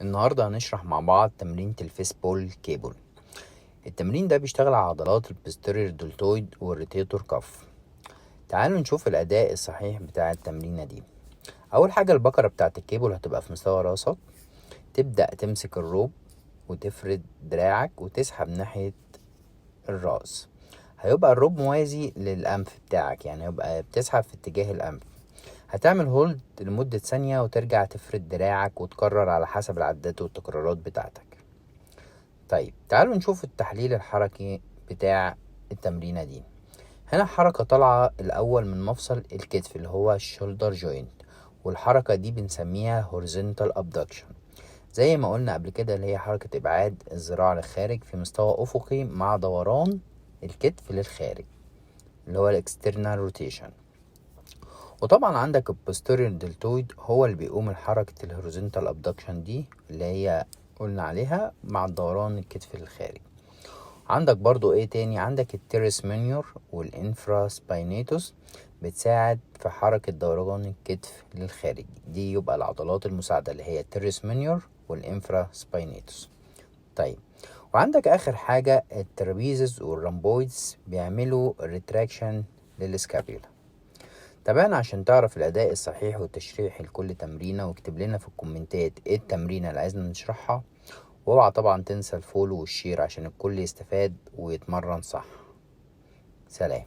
النهاردة هنشرح مع بعض تمرينة الفيس بول كيبل. التمرين ده بيشتغل على عضلات البوستيريور دلتويد والروتيتور كاف. تعالوا نشوف الأداء الصحيح بتاع التمرينة دي. أول حاجة البكرة بتاعت الكيبل هتبقى في مستوى راسك، تبدأ تمسك الروب وتفرد دراعك وتسحب ناحية الرأس. هيبقى الروب موازي للأنف بتاعك، يعني هيبقى بتسحب في اتجاه الأنف. هتعمل هولد لمدة ثانية وترجع تفرد دراعك وتكرر على حسب العدات والتكرارات بتاعتك. طيب تعالوا نشوف التحليل الحركي بتاع التمرينة دي. هنا حركة طالعة الأول من مفصل الكتف اللي هو الشولدر جوينت، والحركة دي بنسميها horizontal abduction، زي ما قلنا قبل كده، اللي هي حركة إبعاد الذراع للخارج في مستوى أفقي مع دوران الكتف للخارج اللي هو الاكسترنال روتيشن. وطبعا عندك البوستيريور دلتويد هو اللي بيقوم الحركة الهوريزونتال ابدكشن دي اللي هي قلنا عليها مع الدوران الكتف للخارج. عندك برضو ايه تاني؟ عندك التيرس مينيور والانفرا سباينيتوس بتساعد في حركة دوران الكتف للخارج. دي يبقى العضلات المساعدة اللي هي التيرس مينيور والانفرا سباينيتوس. طيب وعندك اخر حاجة الترابيزز والرامبويدز بيعملوا ريتراكشن للسكابيولا. تابعنا عشان تعرف الأداء الصحيح والتشريح لكل تمرينة، واكتب لنا في الكومنتات ايه التمرينة اللي عايزنا نشرحها، واوعى طبعا تنسى الفولو والشير عشان الكل يستفاد ويتمرن صح. سلام.